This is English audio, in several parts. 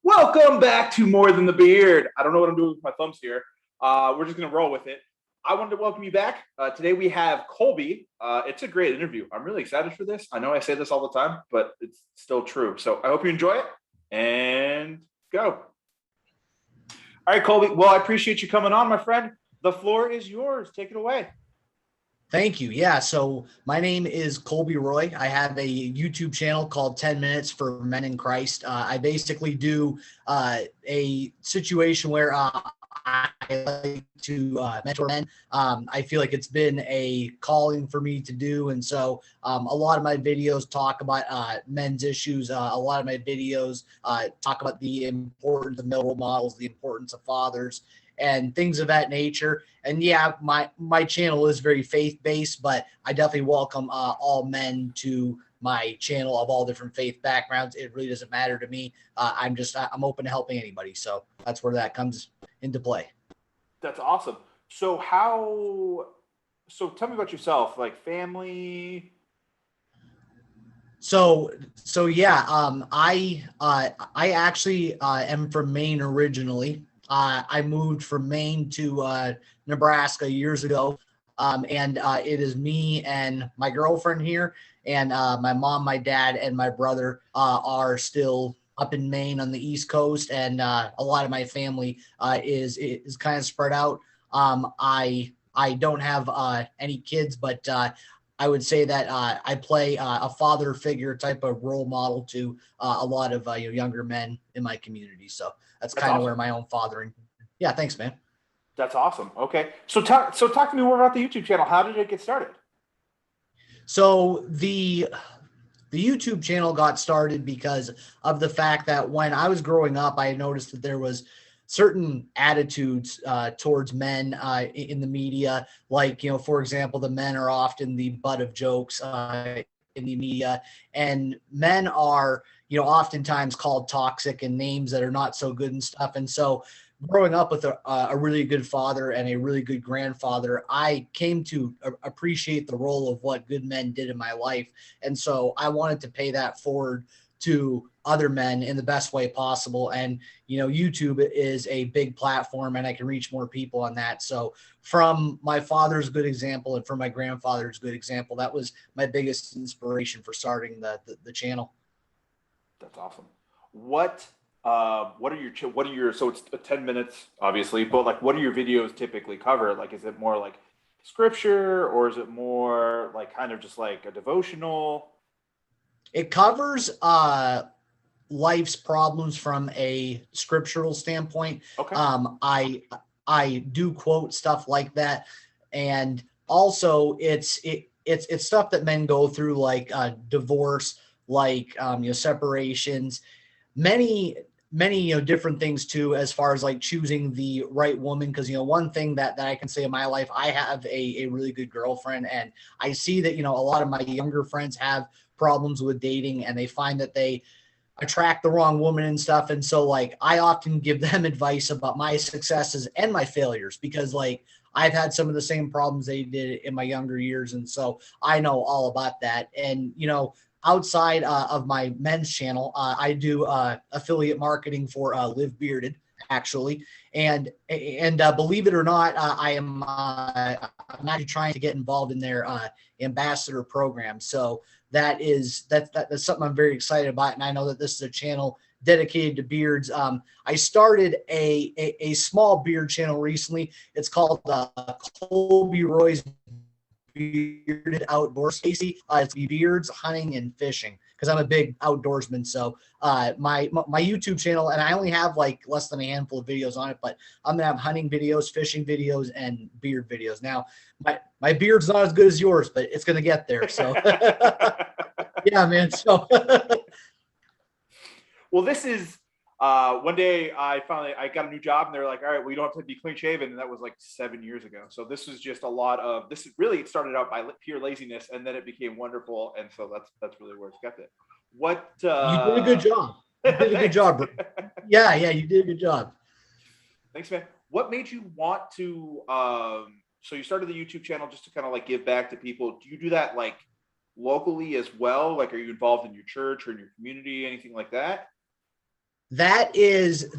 Welcome back to More Than the Beard. I don't know what I'm doing with my thumbs here. We're just going to roll with it. I wanted to welcome you back. Today we have Colby. It's a great interview. I'm really excited for this. I know I say this all the time, but it's still true. So I hope you enjoy it and go. All right, Colby. Well, I appreciate you coming on, my friend. The floor is yours. Take it away. Thank you. Yeah. So my name is Colby Roy. I have a YouTube channel called 10 Minutes for Men in Christ. I basically do a situation where I like to mentor men. I feel like it's been a calling for me to do. And so a lot of my videos talk about men's issues. A lot of my videos talk about the importance of male role models, the importance of fathers, and things of that nature. And yeah, my channel is very faith-based, but I definitely welcome all men to my channel of all different faith backgrounds. It really doesn't matter to me. I'm open to helping anybody. So that's where that comes into play. That's awesome. So tell me about yourself, like family. So yeah, I actually am from Maine originally. I moved from Maine to Nebraska years ago, and it is me and my girlfriend here, and my mom, my dad, and my brother are still up in Maine on the East Coast, and a lot of my family is kind of spread out. I don't have any kids, but I would say that I play a father figure type of role model to a lot of younger men in my community. So that's kind of awesome. where my own fathering. Yeah, thanks, man. That's awesome. Okay, so talk to me more about the YouTube channel. How did it get started? So the YouTube channel got started because of the fact that when I was growing up, I noticed that there was certain attitudes towards men in the media. Like, for example, the men are often the butt of jokes in the media, and men are, oftentimes called toxic and names that are not so good and stuff. And so growing up with a really good father and a really good grandfather, I came to appreciate the role of what good men did in my life. And so I wanted to pay that forward to other men in the best way possible. And, YouTube is a big platform and I can reach more people on that. So from my father's good example and from my grandfather's good example, that was my biggest inspiration for starting the channel. That's awesome. What are your, so it's 10 minutes, obviously, but like, what do your videos typically cover? Like, is it more like scripture or is it more like kind of just like a devotional? It covers life's problems from a scriptural standpoint. Okay. I do quote stuff like that, and also it's stuff that men go through, like divorce, like separations, many different things too, as far as like choosing the right woman. Because one thing that I can say in my life, I have a really good girlfriend, and I see that a lot of my younger friends have problems with dating, and they find that they attract the wrong woman and stuff. And so like I often give them advice about my successes and my failures, because like I've had some of the same problems they did in my younger years, and so I know all about that. And outside of my men's channel, I do affiliate marketing for Live Bearded, actually. And believe it or not, I'm actually trying to get involved in their ambassador program. So that's something I'm very excited about. And I know that this is a channel dedicated to beards. I started a small beard channel recently. It's called Colby Roy's Bearded Outdoors. It's beards, hunting, and fishing, because I'm a big outdoorsman. So my YouTube channel, and I only have like less than a handful of videos on it, but I'm gonna have hunting videos, fishing videos, and beard videos. Now my beard's not as good as yours, but it's gonna get there. So yeah, man. So well, this is one day I got a new job, and they're like, all right, well, you don't have to be clean shaven. And that was like 7 years ago. So this was just a lot of this. Really, it started out by pure laziness, and then it became wonderful. And so that's really where it's kept it. What you did a good job. You did a good job, bro. Yeah, you did a good job. Thanks, man. What made you want to? So you started the YouTube channel just to kind of like give back to people. Do you do that like locally as well? Like, are you involved in your church or in your community, anything like that? that is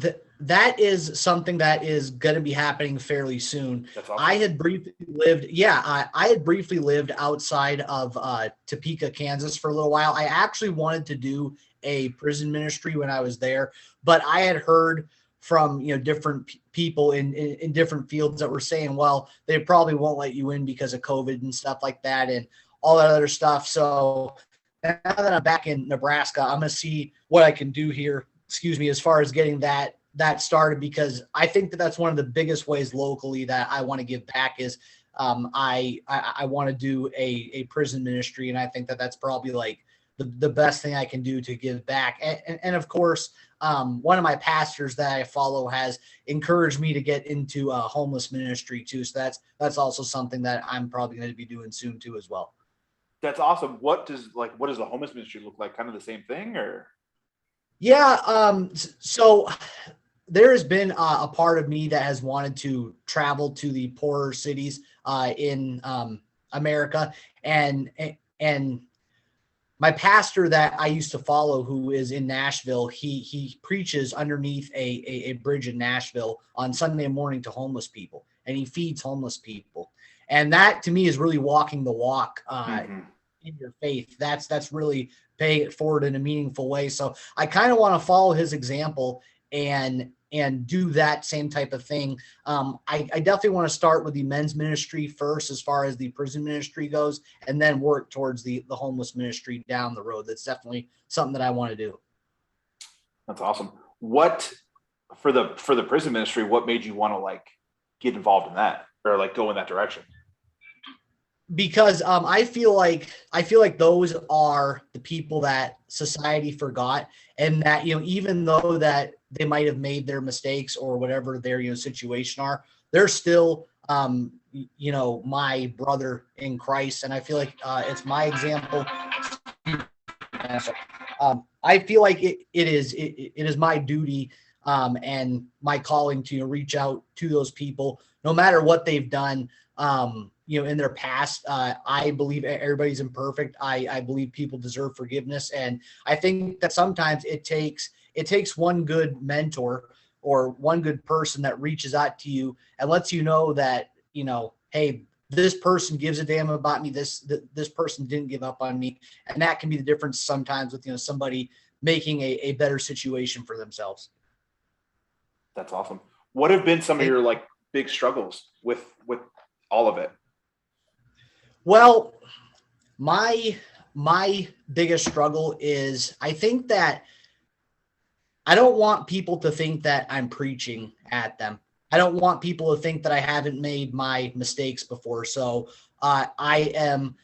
something that is going to be happening fairly soon. That's awesome. I had briefly lived, yeah, I had briefly lived outside of Topeka, Kansas for a little while. I actually wanted to do a prison ministry when I was there, but I had heard from different people in different fields that were saying, well, they probably won't let you in because of COVID and stuff like that and all that other stuff. So now that I'm back in Nebraska, I'm going to see what I can do here, as far as getting that started, because I think that that's one of the biggest ways locally that I want to give back is I want to do a prison ministry. And I think that that's probably like the best thing I can do to give back. And of course, one of my pastors that I follow has encouraged me to get into a homeless ministry too. So that's also something that I'm probably going to be doing soon too as well. That's awesome. What does the homeless ministry look like? Kind of the same thing, or? Yeah. So there has been a part of me that has wanted to travel to the poorer cities in America, and my pastor that I used to follow, who is in Nashville, he preaches underneath a bridge in Nashville on Sunday morning to homeless people, and he feeds homeless people, and that to me is really walking the walk. In your faith. That's really paying it forward in a meaningful way. So I kind of want to follow his example and do that same type of thing. I definitely want to start with the men's ministry first, as far as the prison ministry goes, and then work towards the homeless ministry down the road. That's definitely something that I want to do. That's awesome. What for the prison ministry, what made you want to get involved in that, or go in that direction? Because I feel like those are the people that society forgot, and that even though that they might have made their mistakes or whatever their situation are, they're still my brother in Christ, and I feel like it's my example. I feel like it is my duty and my calling to reach out to those people, no matter what they've done. In their past. I believe everybody's imperfect. I believe people deserve forgiveness. And I think that sometimes it takes one good mentor or one good person that reaches out to you and lets you know that, hey, this person gives a damn about me. This person didn't give up on me. And that can be the difference sometimes with, somebody making a better situation for themselves. That's awesome. What have been some of your big struggles with all of it? Well, my biggest struggle is I think that I don't want people to think that I'm preaching at them. I don't want people to think that I haven't made my mistakes before. So I am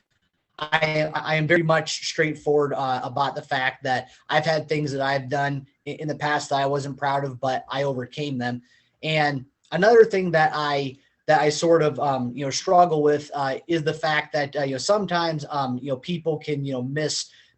very much straightforward about the fact that I've had things that I've done in the past that I wasn't proud of, but I overcame them. And another thing that I sort of struggle with is the fact that sometimes people can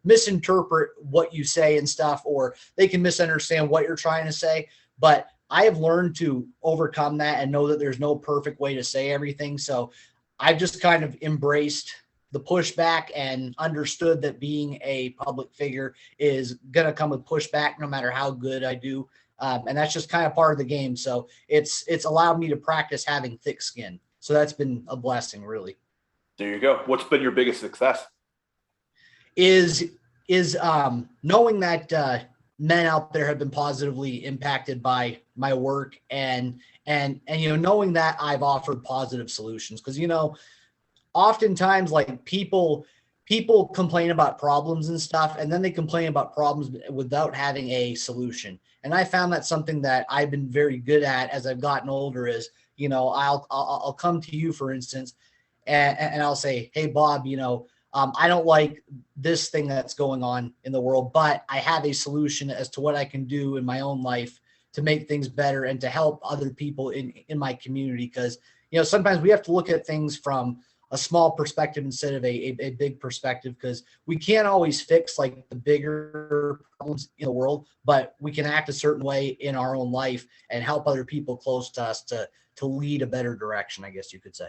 misinterpret what you say and stuff, or they can misunderstand what you're trying to say. But I have learned to overcome that and know that there's no perfect way to say everything. So I've just kind of embraced the pushback and understood that being a public figure is gonna come with pushback no matter how good I do. And that's just kind of part of the game. So it's allowed me to practice having thick skin. So that's been a blessing, really. There you go. What's been your biggest success? Is knowing that men out there have been positively impacted by my work, and knowing that I've offered positive solutions, because oftentimes people complain about problems and stuff, and then they complain about problems without having a solution. And I found that something that I've been very good at as I've gotten older is, I'll come to you, for instance, and I'll say, hey, Bob, I don't like this thing that's going on in the world, but I have a solution as to what I can do in my own life to make things better and to help other people in my community. Because, sometimes we have to look at things from a small perspective instead of a big perspective, because we can't always fix the bigger problems in the world, but we can act a certain way in our own life and help other people close to us to lead a better direction, I guess you could say.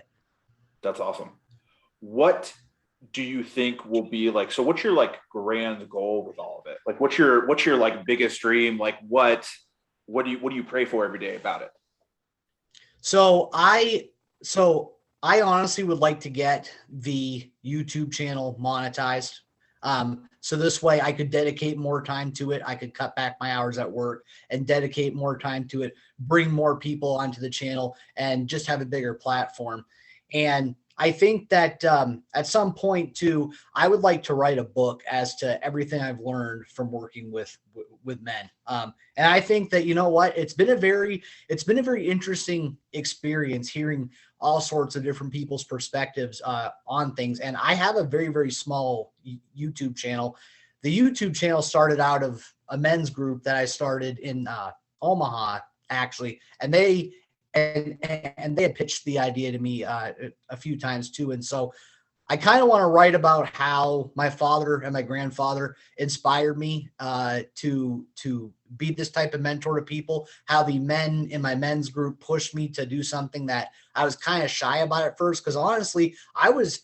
That's awesome. What do you think will be like, so what's your like grand goal with all of it? Like, what's your like biggest dream? Like what do you pray for every day about it? So I honestly would like to get the YouTube channel monetized. So this way I could dedicate more time to it. I could cut back my hours at work and dedicate more time to it, bring more people onto the channel and just have a bigger platform. And I think that at some point too, I would like to write a book as to everything I've learned from working with men. And I think that, you know what, it's been a very interesting experience hearing all sorts of different people's perspectives on things. And I have a very, very small YouTube channel. The YouTube channel started out of a men's group that I started in Omaha, actually, and they had pitched the idea to me a few times too. And so I kind of want to write about how my father and my grandfather inspired me to be this type of mentor to people, how the men in my men's group pushed me to do something that I was kind of shy about at first. Because honestly, I was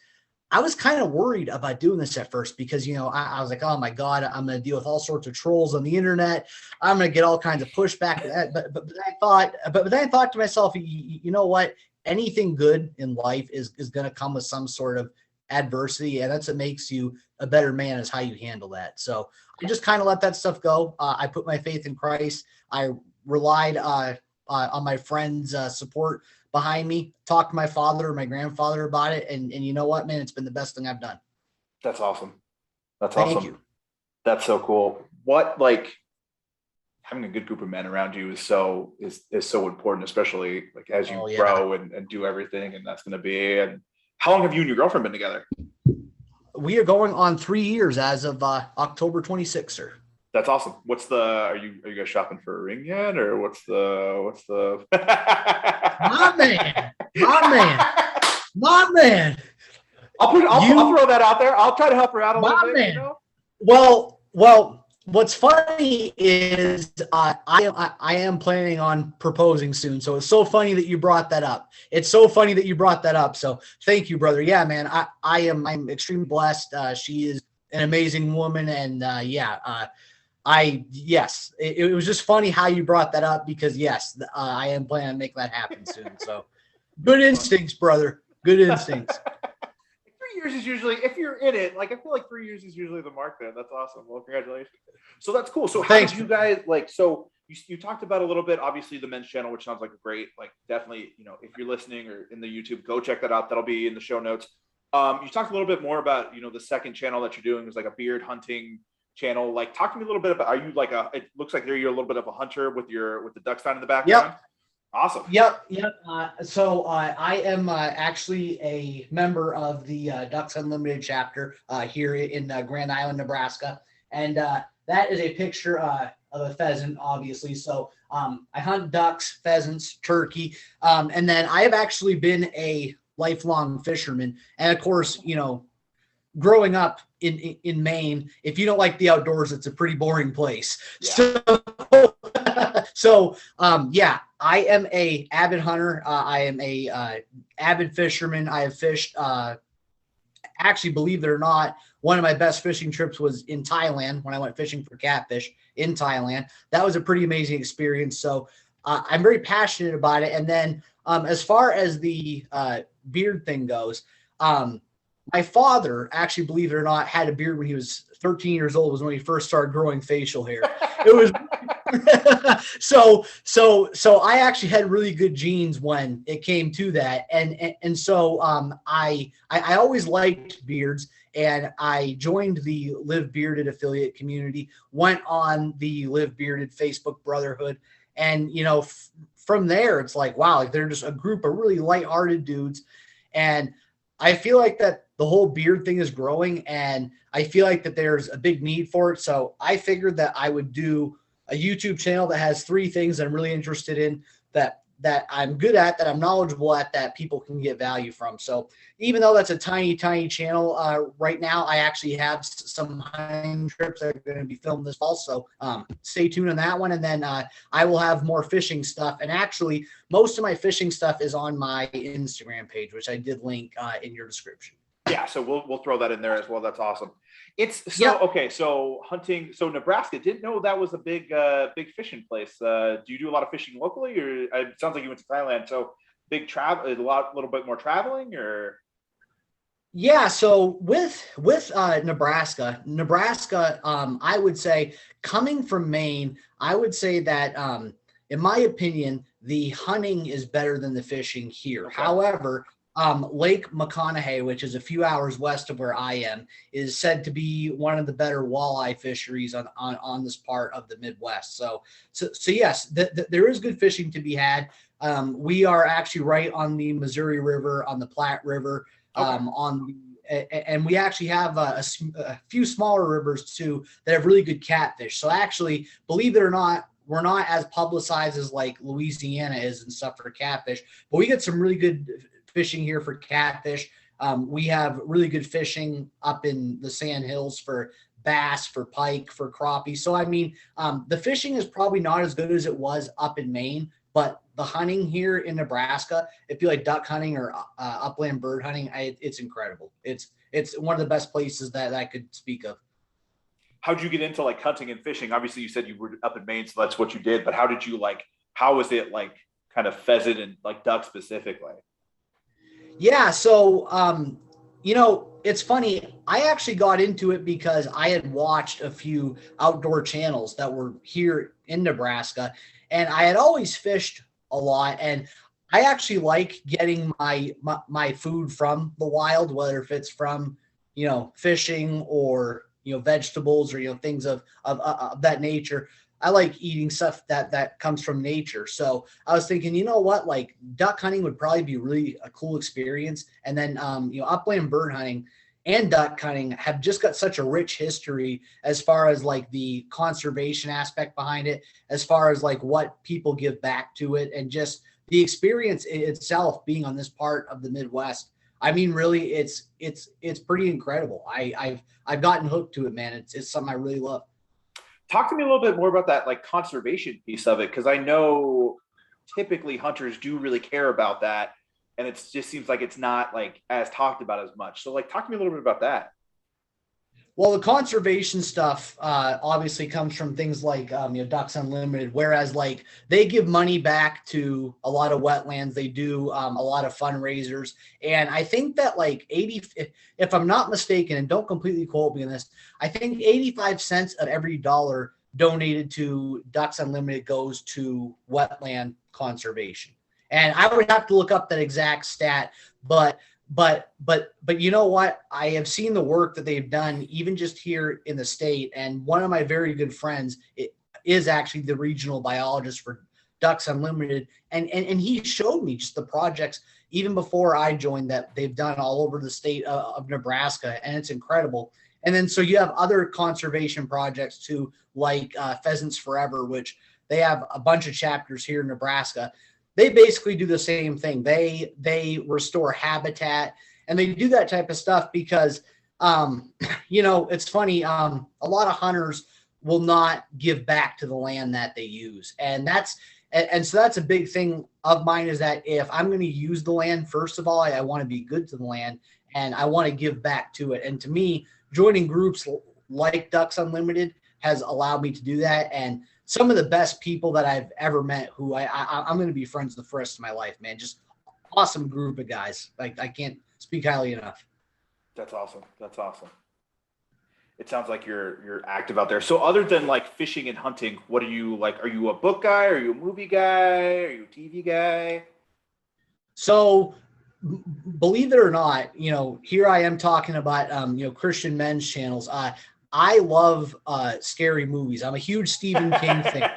kind of worried about doing this at first because, you know, I was like, oh my God, I'm going to deal with all sorts of trolls on the internet. I'm going to get all kinds of pushback. But then I thought to myself, you know what? Anything good in life is going to come with some sort of adversity. And that's what makes you a better man, is how you handle that. So I just kind of let that stuff go. I put my faith in Christ. I relied on my friends' support behind me, talked to my father or my grandfather about it. And you know what, man, it's been the best thing I've done. That's awesome. That's Thank awesome. you. That's so cool. What, like, having a good group of men around you is so important, especially like as you grow and do everything, and that's going to be. And how long have you and your girlfriend been together? We are going on 3 years as of October 26th, sir. That's awesome. Are you guys shopping for a ring yet, or what's the my man. I'll throw that out there. I'll try to help her out a little bit. You know? Well, what's funny is I am planning on proposing soon. So it's so funny that you brought that up. So thank you, brother. Yeah, man, I'm extremely blessed. She is an amazing woman. And it was just funny how you brought that up because yes, I am planning on making that happen soon. So good instincts, brother. Good instincts. 3 years is usually, if you're in it, like I feel like 3 years is usually the mark there. That's awesome. Well, congratulations. So that's cool. So how did you guys like? So you talked about a little bit, obviously the men's channel, which sounds like a great, like definitely, you know, if you're listening or in the YouTube, go check that out. That'll be in the show notes. You talked a little bit more about, you know, the second channel that you're doing is like a beard hunting channel. Like, talk to me a little bit about, are you like it looks like you're a little bit of a hunter with the duck sign in the background? Yep. Awesome. Yep. So I am actually a member of the Ducks Unlimited chapter here in Grand Island, Nebraska. And that is a picture of a pheasant, obviously. So I hunt ducks, pheasants, turkey. And then I have actually been a lifelong fisherman. And of course, you know, growing up in Maine, if you don't like the outdoors, it's a pretty boring place. Yeah. So I am a avid hunter. I am a avid fisherman. I have fished. Actually, believe it or not, one of my best fishing trips was in Thailand when I went fishing for catfish in Thailand. That was a pretty amazing experience. So I'm very passionate about it. And then as far as the beard thing goes, my father, actually, believe it or not, had a beard when he was 13 years old. Was when he first started growing facial hair. It was so I actually had really good genes when it came to that, and so I always liked beards, and I joined the Live Bearded affiliate community, went on the Live Bearded Facebook Brotherhood, and you know from there it's like wow, like they're just a group of really lighthearted dudes, and I feel like that the whole beard thing is growing, and I feel like that there's a big need for it. So I figured that I would do a YouTube channel that has 3 things that I'm really interested in, that I'm good at, that I'm knowledgeable at, that people can get value from. So even though that's a tiny channel right now, I actually have some hunting trips that are going to be filmed this fall. So stay tuned on that one. And then I will have more fishing stuff. And actually, most of my fishing stuff is on my Instagram page, which I did link in your description. Yeah, so we'll throw that in there as well. That's awesome. It's so Yep. okay. So hunting. So Nebraska, didn't know that was a big fishing place. Do you do a lot of fishing locally, or it sounds like you went to Thailand? So big travel, little bit more traveling, or Yeah, so with Nebraska, I would say coming from Maine, I would say that in my opinion, the hunting is better than the fishing here. okay, However, Lake McConaughey, which is a few hours west of where I am, is said to be one of the better walleye fisheries on this part of the Midwest. So yes, there is good fishing to be had. We are actually right on the Missouri River, on the Platte River, okay. and we actually have a few smaller rivers too that have really good catfish. So actually, believe it or not, we're not as publicized as like Louisiana is and stuff for catfish, but we get some really good fishing here for catfish. We have really good fishing up in the Sand Hills for bass, for pike, for crappie. So I mean, the fishing is probably not as good as it was up in Maine, but the hunting here in Nebraska, if you like duck hunting or upland bird hunting, it's incredible. It's one of the best places that I could speak of. How'd you get into like hunting and fishing? Obviously, you said you were up in Maine, so that's what you did. But how did you like? How was it like, kind of pheasant and like duck specifically? Yeah, so it's funny. I actually got into it because I had watched a few outdoor channels that were here in Nebraska, and I had always fished a lot, and I actually like getting my food from the wild, whether if it's from fishing or vegetables or things of that nature. I like eating stuff that comes from nature. So I was thinking, you know what, like duck hunting would probably be really a cool experience. And then upland bird hunting and duck hunting have just got such a rich history as far as like the conservation aspect behind it, as far as like what people give back to it, and just the experience itself being on this part of the Midwest. I mean, really, it's pretty incredible. I've gotten hooked to it, man. It's something I really love. Talk to me a little bit more about that like conservation piece of it, because I know typically hunters do really care about that, and it just seems like it's not like as talked about as much. So like talk to me a little bit about that. Well, the conservation stuff obviously comes from things like Ducks Unlimited, whereas like they give money back to a lot of wetlands. They do a lot of fundraisers, and I think that like if I'm not mistaken, and don't completely quote me on this, I think 85 cents of every dollar donated to Ducks Unlimited goes to wetland conservation. And I would have to look up that exact stat, but you know what? I have seen the work that they've done, even just here in the state. And one of my very good friends is actually the regional biologist for Ducks Unlimited, and he showed me just the projects even before I joined that they've done all over the state of Nebraska, and it's incredible. And then so you have other conservation projects too, like Pheasants Forever, which they have a bunch of chapters here in Nebraska. They basically do the same thing. They restore habitat, and they do that type of stuff because it's funny. A lot of hunters will not give back to the land that they use, and so that's a big thing of mine, is that if I'm going to use the land, first of all, I want to be good to the land, and I want to give back to it. And to me, joining groups like Ducks Unlimited has allowed me to do that. And some of the best people that I've ever met, who I'm going to be friends with the rest of my life, man. Just awesome group of guys. Like I can't speak highly enough. That's awesome. That's awesome. It sounds like you're active out there. So other than like fishing and hunting, what are you like? Are you a book guy? Are you a movie guy? Are you a TV guy? So believe it or not, here I am talking about Christian men's channels. I love scary movies. I'm a huge Stephen King fan.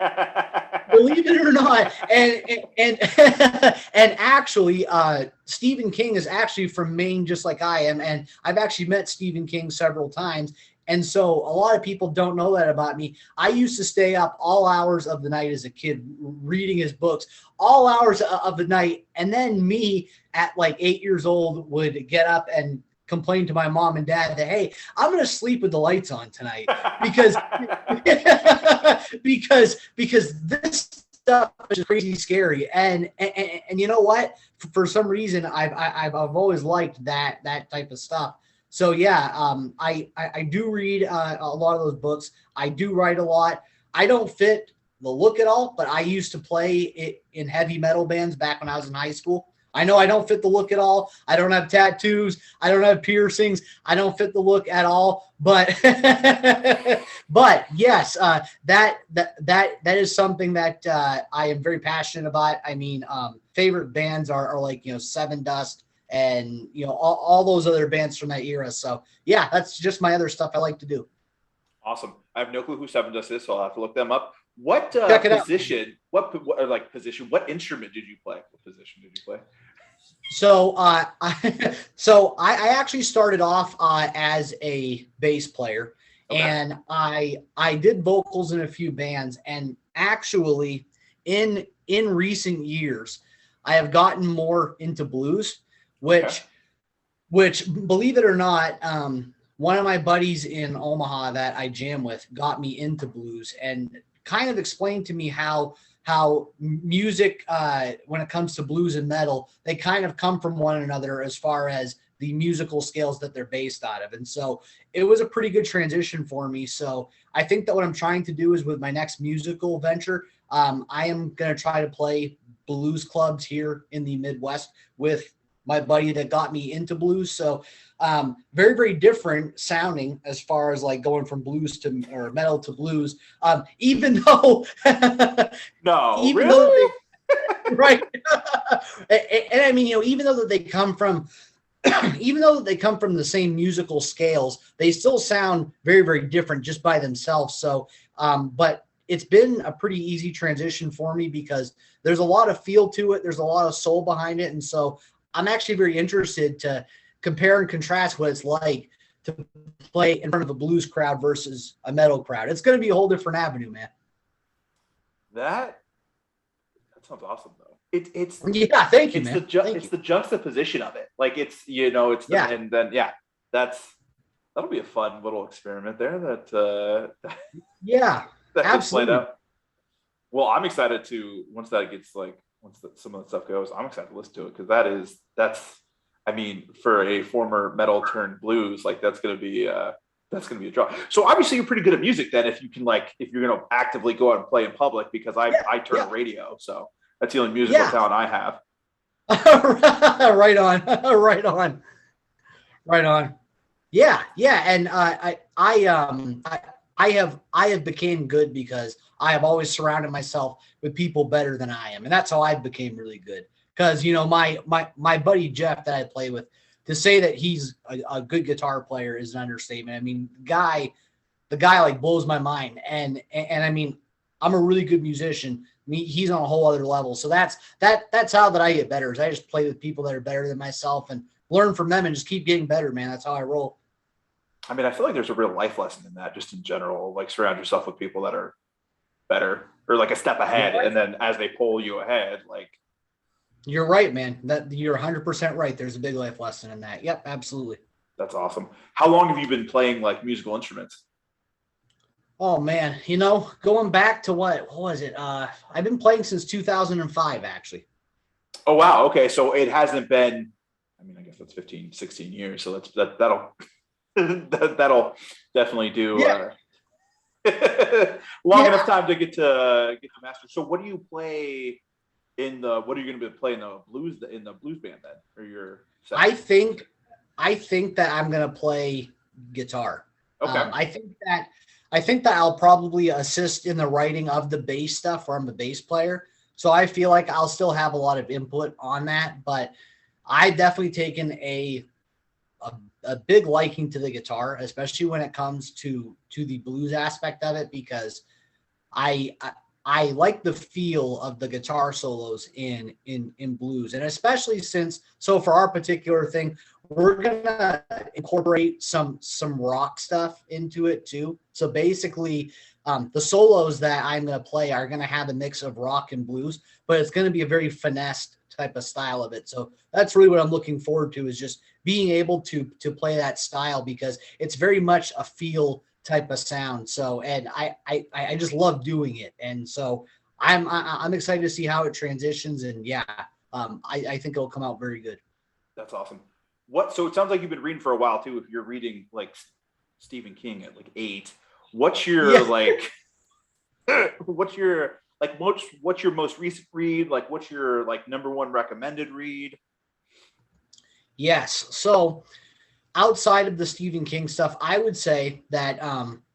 Believe it or not, and and actually, Stephen King is actually from Maine, just like I am, and I've actually met Stephen King several times. And so a lot of people don't know that about me. I used to stay up all hours of the night as a kid reading his books, all hours of the night. And then me at like 8 years old would get up and complain to my mom and dad that, hey, I'm going to sleep with the lights on tonight because because this stuff is crazy scary. And you know what? For some reason, I've always liked that type of stuff. So yeah, I do read a lot of those books. I do write a lot. I don't fit the look at all, but I used to play it in heavy metal bands back when I was in high school. I know I don't fit the look at all. I don't have tattoos. I don't have piercings. I don't fit the look at all. But but yes, that is something that I am very passionate about. I mean, favorite bands are like, you know, Seven Dust and, you know, all those other bands from that era. So yeah, that's just my other stuff I like to do. Awesome. I have no clue who Seven Dust is, so I'll have to look them up. What Check it out. position? What position? What instrument did you play? What position did you play? So I actually started off as a bass player, Okay. and I did vocals in a few bands, and actually in recent years I have gotten more into blues, which believe it or not, one of my buddies in Omaha that I jam with got me into blues and kind of explained to me how music, when it comes to blues and metal, they kind of come from one another as far as the musical scales that they're based out of. And so it was a pretty good transition for me. So I think that what I'm trying to do is with my next musical venture, I am going to try to play blues clubs here in the Midwest with my buddy that got me into blues. So very, very different sounding as far as like going from blues to or metal to blues. Even though No, even really? though right. And I mean, you know, even though that they come from even though they come from the same musical scales, they still sound very, very different just by themselves. So but it's been a pretty easy transition for me because there's a lot of feel to it, there's a lot of soul behind it. And so I'm actually very interested to compare and contrast what it's like to play in front of a blues crowd versus a metal crowd. It's going to be a whole different avenue, man. That sounds awesome though. It's Yeah, thank you, it's man. it's the juxtaposition of it. Like it's, you know, it's the, Yeah. and then yeah, that'll be a fun little experiment there that Yeah, that gets played absolutely. out. Well, I'm excited to once that gets like some of the stuff goes, I'm excited to listen to it because that's I mean, for a former metal turned blues, like that's gonna be a draw. So obviously you're pretty good at music then if you're gonna actively go out and play in public because I turn a radio, so that's the only musical talent I have. Right on. Right on. Right on. Yeah, yeah, and I have became good because I have always surrounded myself with people better than I am, and that's how I became really good. Because you know my buddy Jeff that I play with, to say that he's a good guitar player is an understatement. I mean, the guy like blows my mind, and I mean, I'm a really good musician. I mean, he's on a whole other level. So that's how that I get better. Is I just play with people that are better than myself and learn from them and just keep getting better, man. That's how I roll. I mean, I feel like there's a real life lesson in that, just in general. Like surround yourself with people that are better or like a step ahead, Right. and then as they pull you ahead, like You're right, man. That you're 100% right. There's a big life lesson in that. Yep, absolutely. that's awesome. How long have you been playing like musical instruments? Oh man, you know, going back to what was it? I've been playing since 2005, actually. Oh wow, okay, so it hasn't been. I mean, I guess that's 15, 16 years. So that'll that'll definitely do. Yeah. Long Yeah. enough time to get to master. So what do you play what are you going to be playing in the blues band then, or your set? I think that I'm gonna play guitar. Okay. I think that I'll probably assist in the writing of the bass stuff where I'm the bass player. So I feel like I'll still have a lot of input on that, but I've definitely taken a big liking to the guitar, especially when it comes to the blues aspect of it, because I like the feel of the guitar solos in blues, and especially since for our particular thing, we're gonna incorporate some rock stuff into it too. So basically, the solos that I'm gonna play are gonna have a mix of rock and blues, but it's gonna be a very finessed type of style of it. So that's really what I'm looking forward to, is just being able to play that style, because it's very much a feel type of sound. So, and I just love doing it. And so I'm excited to see how it transitions, and yeah, I think it'll come out very good. That's awesome. So it sounds like you've been reading for a while too. If you're reading like Stephen King at like 8, what's your like what's your most recent read? Like what's your like number one recommended read? Yes. So outside of the Stephen King stuff, I would say that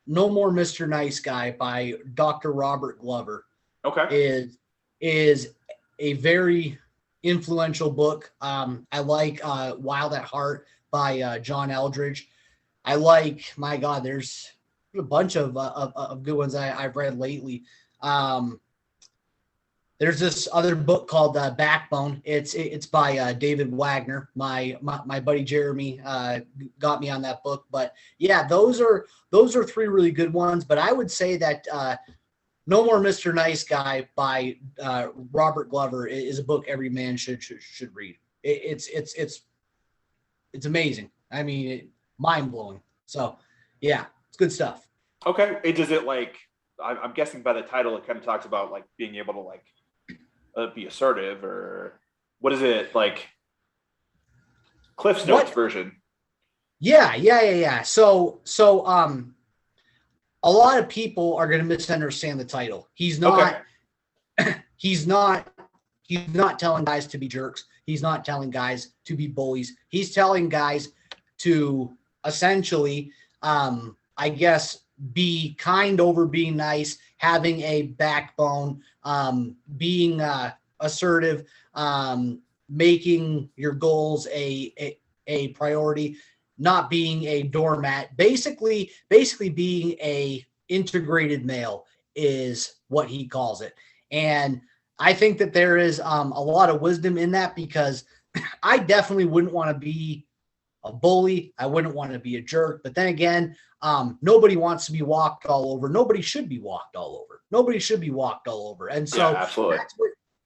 No More Mr. Nice Guy by Dr. Robert Glover Okay. is a very influential book. I like Wild at Heart by John Eldridge. I like, my God, there's a bunch of good ones I've read lately. There's this other book called Backbone. It's by David Wagner. My buddy Jeremy got me on that book. But yeah, those are 3 really good ones. But I would say that No More Mr. Nice Guy by Robert Glover is a book every man should read. It's amazing. I mean, mind blowing. So yeah, it's good stuff. Okay. Does it like? I'm guessing by the title, it kind of talks about like being able to like be assertive, or what is it like? Cliff's Notes version. Yeah. So a lot of people are going to misunderstand the title. He's not telling guys to be jerks. He's not telling guys to be bullies. He's telling guys to essentially, I guess, be kind over being nice, having a backbone, being assertive, making your goals a priority, not being a doormat, basically being a integrated male is what he calls it. And I think that there is a lot of wisdom in that, because I definitely wouldn't want to be a bully. I wouldn't want to be a jerk. But then again, nobody wants to be walked all over. Nobody should be walked all over. Nobody should be walked all over. And so, yeah, absolutely.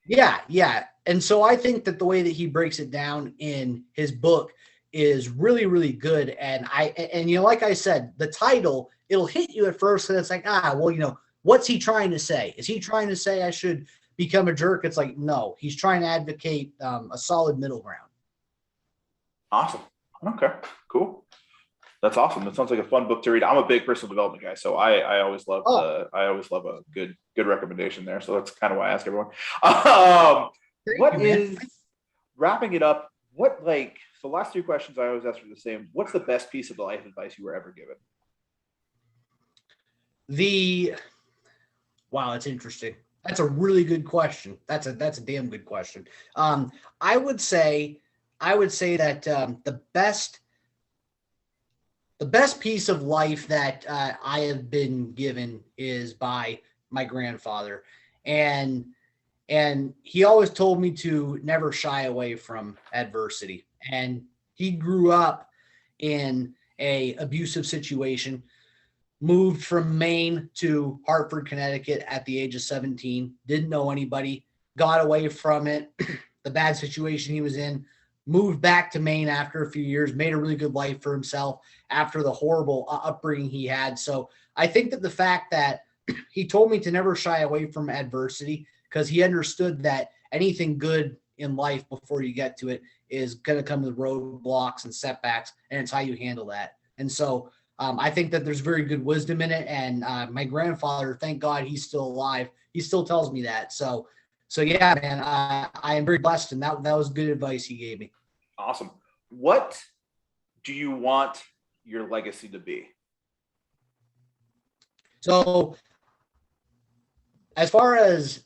Yeah. And so I think that the way that he breaks it down in his book is really, really good. And like I said, the title, it'll hit you at first, and it's like, well, what's he trying to say? Is he trying to say I should become a jerk? It's like, no, he's trying to advocate a solid middle ground. Awesome. Okay, cool. That's awesome. That sounds like a fun book to read. I'm a big personal development guy, so I always love a good recommendation there. So that's kind of why I ask everyone. Wrapping it up? So last 2 questions I always ask are the same. What's the best piece of life advice you were ever given? Wow, that's interesting. That's a really good question. That's a damn good question. I would say that the best piece of life that I have been given is by my grandfather, and he always told me to never shy away from adversity. And he grew up in a abusive situation, moved from Maine to Hartford, Connecticut at the age of 17, didn't know anybody, got away from it, the bad situation he was in, moved back to Maine after a few years, made a really good life for himself after the horrible upbringing he had. So I think that the fact that he told me to never shy away from adversity, because he understood that anything good in life before you get to it is going to come with roadblocks and setbacks, and it's how you handle that. And so I think that there's very good wisdom in it. And my grandfather, thank God he's still alive, he still tells me that. So yeah, man, I am very blessed, and that was good advice he gave me. Awesome. What do you want your legacy to be? So as far as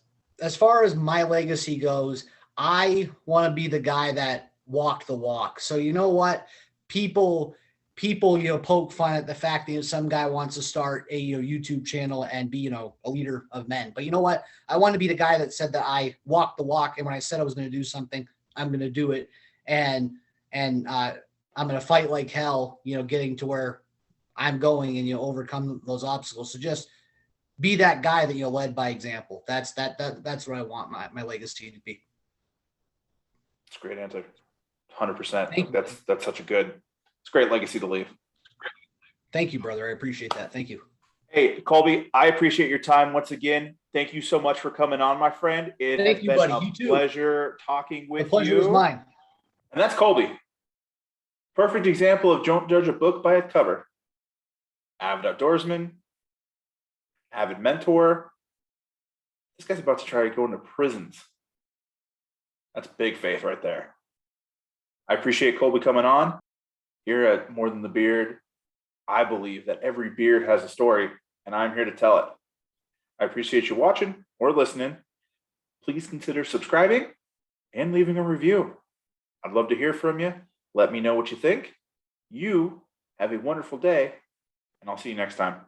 my legacy goes, I want to be the guy that walked the walk. So you know what? People poke fun at the fact that some guy wants to start a YouTube channel and be a leader of men. But you know what? I want to be the guy that said that I walked the walk, and when I said I was going to do something, I'm going to do it, and I'm going to fight like hell, getting to where I'm going, and overcome those obstacles. So just be that guy that led by example. That's what I want my legacy to be. It's a great answer. 100%. That's such a it's a great legacy to leave. Thank you, brother. I appreciate that. Thank you. Hey, Colby, I appreciate your time once again. thank you so much for coming on, my friend. It Thank has you, been buddy. a You too. pleasure talking with The pleasure you. is mine. And that's Colby. Perfect example of don't judge a book by its cover. Avid outdoorsman, avid mentor. This guy's about to try to go into prisons. That's big faith right there. I appreciate Colby coming on. Here at More Than the Beard, I believe that every beard has a story, and I'm here to tell it. I appreciate you watching or listening. Please consider subscribing and leaving a review. I'd love to hear from you. Let me know what you think. You have a wonderful day, and I'll see you next time.